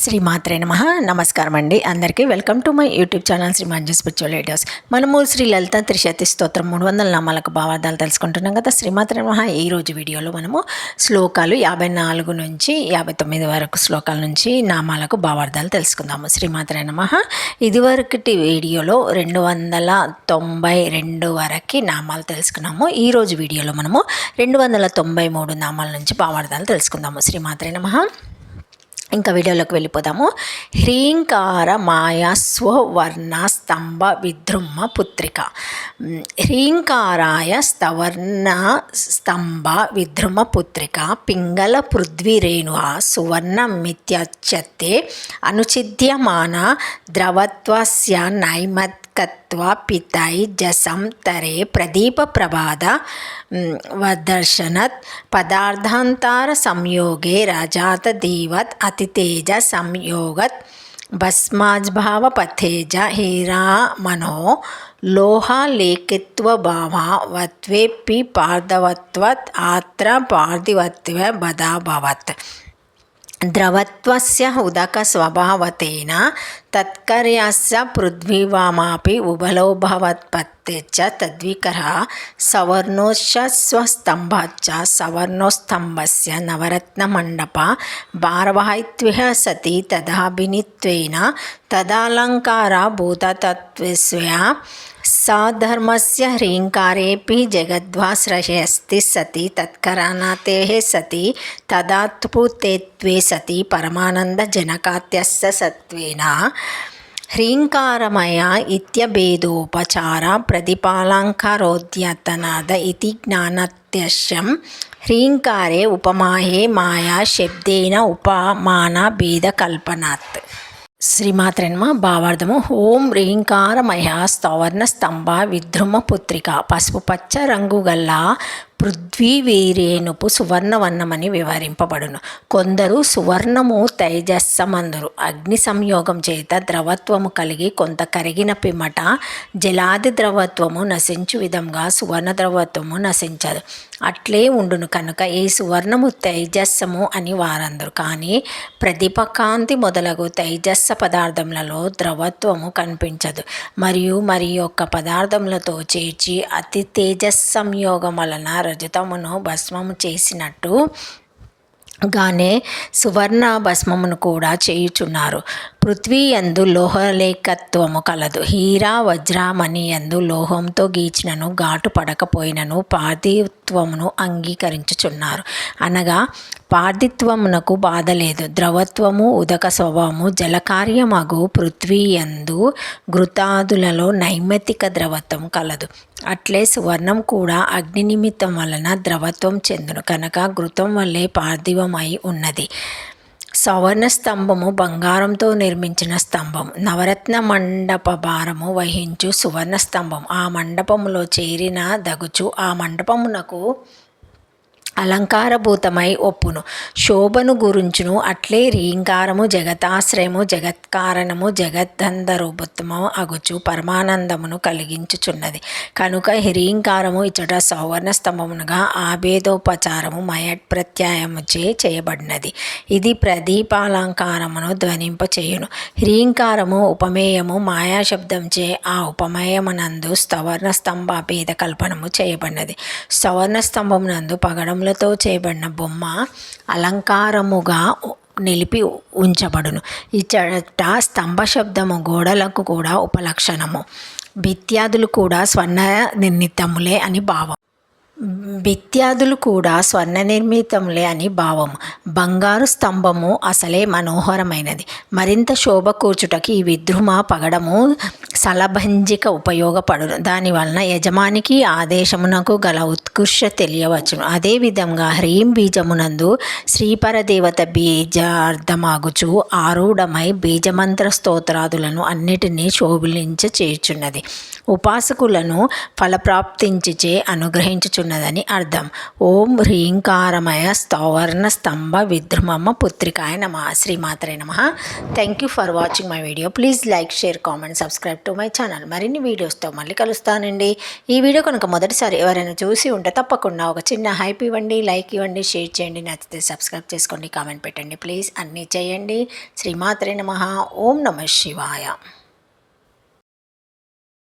శ్రీమాత్రే నమః. నమస్కారం అండి అందరికీ. Welcome to my YouTube channel Shri Manju spiritual ideas. మనము శ్రీ లలిత త్రిశతి స్తోత్రం 300 నామాలకు భావార్థాలు తెలుసుకుంటున్నాం కదా. శ్రీమాత్రే నమః. ఈరోజు వీడియోలో మనము శ్లోకాలు 54 నుంచి 59 వరకు శ్లోకాల నుంచి నామాలకు భావార్థాలు తెలుసుకుందాము. శ్రీమాత్రే నమః. ఇదివరకటి వీడియోలో 292 వరకు నామాలు తెలుసుకున్నాము. ఈరోజు వీడియోలో మనము 293 నామాల నుంచి భావార్థాలు తెలుసుకుందాము. శ్రీమాత్రే నమః. ఇంకా వీడియోలోకి వెళ్ళిపోదాము. హ్రీంకార మాయా స్వవర్ణ స్తంభ విద్రుమ పుత్రిక. హ్రీంకారాయ స్తవర్ణ స్తంభ విద్రుమ పుత్రిక పింగళ పృథ్వీరేణు సువర్ణ మిత్యచ్చతే అనుచిద్యమాన ద్రవత్వస్య నైమత్కత్వ పితై జసం తరే ప్రదీప ప్రభాద వదర్శనత్ పదార్థాంతర సంయోగే రజాత దీవత్ అతితేజ సంయోగత్ భస్మాజ్భావ పథేజ హీరా మనో లోహాలేఖిత్వ భావత్వేపి పార్థవత్వత్ ఆత్ర పార్థివత్వ బదాభవత్ ద్రవత్వస్య ఉదక స్వభావతేన తత్కర్యస్య పృథ్వీవామాపి ఉభలోభవత్పత్తేచ్చ తద్వికరః సవర్ణోశ్చస్వస్తంభశ్చ సవర్ణోస్తంభస్య నవరత్నమండప భారవాహిత్విహ సతి తదాభినిత్వేన తదాలంకార భూతతత్వస్య సాధర్మస్య హ్రీంకారేపి జగద్వాశ్రయస్తి సతి తత్కరణాతేః సతి తదాత్పుతేత్వే సతి పరమానంద జనకాత్యస్య సత్వేన హ్రీంకారమయ ఇత్యభేదోపచార ప్రతిపాలంకారోద్యతనాద ఇతి జ్ఞానత్యస్యం హ్రీంకారే ఉపమాయే మాయా శబ్దేన ఉపమాన భేదకల్పనాత్. శ్రీమాత్రే నమః. భావార్థము: ఓం హ్రీంకారమయ స్తవర్ణ స్తంభ విద్రుమ పుత్రిక. పసుపు పచ్చ రంగు గల్ల పృథ్వీ వీరేణుపు సువర్ణవర్ణమని వివరింపబడును. కొందరు సువర్ణము తైజస్సమందురు. అగ్ని సంయోగం చేత ద్రవత్వము కలిగి కొంత కరిగిన పిమ్మట జలాది ద్రవత్వము నశించు విధంగా సువర్ణ ద్రవత్వము నశించదు. అట్లే ఉండును కనుక ఈ సువర్ణము తైజస్సము అని వారందరు. కానీ ప్రదీపకాంతి మొదలగు తైజస్స పదార్థములలో ద్రవత్వము కనిపించదు. మరియు మరి యొక్క పదార్థములతో చేర్చి అతి తేజస్సంయోగం వలన రజతమును భస్మము చేసినట్టు గానే సువర్ణ భస్మమును కూడా చేయుచున్నారు. పృథ్వీ యందు లోహలేఖత్వము కలదు. హీరా వజ్రమణి యందు లోహంతో గీచినను ఘాటు పడకపోయినను పార్థిత్వమును అంగీకరించుచున్నారు. అనగా పార్థిత్వమునకు బాధ లేదు. ద్రవత్వము ఉదక స్వభావము జలకార్యమగు పృథ్వీ యందు ఘృతాదులలో నైమిత్తిక ద్రవత్వం కలదు. అట్లే సువర్ణం కూడా అగ్ని నిమిత్తం వలన ద్రవత్వం చెందును కనుక ఘృతం వల్లే పార్థివమై ఉన్నది. సవర్ణ స్తంభము బంగారంతో నిర్మించిన స్తంభం. నవరత్న మండప భారము వహించు సువర్ణ స్తంభం. ఆ మండపములో చేరిన దగుచు ఆ మండపమునకు అలంకారభూతమై ఒప్పును. శోభను గురించును. అట్లే హ్రీంకారము జగతాశ్రయము జగత్కారణము జగద్ధంధరూపము అగుచు పరమానందమును కలిగించుచున్నది. కనుక హ్రీంకారము ఇచ్చట సౌవర్ణ స్తంభమునుగా ఆభేదోపచారము మయట్ ప్రత్యయముచే చేయబడినది. ఇది ప్రదీపాలంకారమును ధ్వనింపచేయును. హ్రీంకారము ఉపమేయము మాయాశబ్దంచే ఆ ఉపమేయమునందు స్తవర్ణ స్తంభ భేద కల్పనము చేయబడినది. స్తవర్ణ స్తంభమునందు పగడములతో చేయబడిన బొమ్మ అలంకారముగా నిలిపి ఉంచబడును. ఇచ్చట స్తంభ శబ్దము గోడలకు కూడా ఉపలక్షణము. భిత్యాదులు కూడా స్వర్ణ నిర్మితములే అని భావం. బంగారు స్తంభము అసలే మనోహరమైనది. మరింత శోభ కూర్చుటకి ఈ విద్రుమ పగడము సలభంజిక ఉపయోగపడును. దానివలన యజమానికి ఆదేశమునకు గల ఉత్కృష్ట తెలియవచ్చును. అదేవిధంగా హ్రీం బీజమునందు శ్రీపరదేవత బీజార్థమాగుచు ఆరూఢమై బీజమంత్ర స్తోత్రాదులను అన్నిటినీ శోభించ చేయుచున్నది. ఉపాసకులను ఫలప్రాప్తించిచే అనుగ్రహించుచున్నదని అర్థం. ఓం హ్రీంకారమయ స్తవర్ణ స్తంభ విద్రుమ పుత్రికాయ నమః. శ్రీమాత్రే నమః. Thank you for watching my video. Please like, share, comment, subscribe to my channel. మరిన్ని వీడియోస్తో మళ్ళీ కలుస్తానండి. ఈ వీడియో కనుక మొదటిసారి ఎవరైనా చూసి ఉంటే తప్పకుండా ఒక చిన్న హైప్ ఇవ్వండి, లైక్ ఇవ్వండి, షేర్ చేయండి, నచ్చితే సబ్స్క్రైబ్ చేసుకోండి, కామెంట్ పెట్టండి ప్లీజ్. అన్నీ చేయండి. శ్రీమాత్రే నమః. ఓం నమః శివాయ.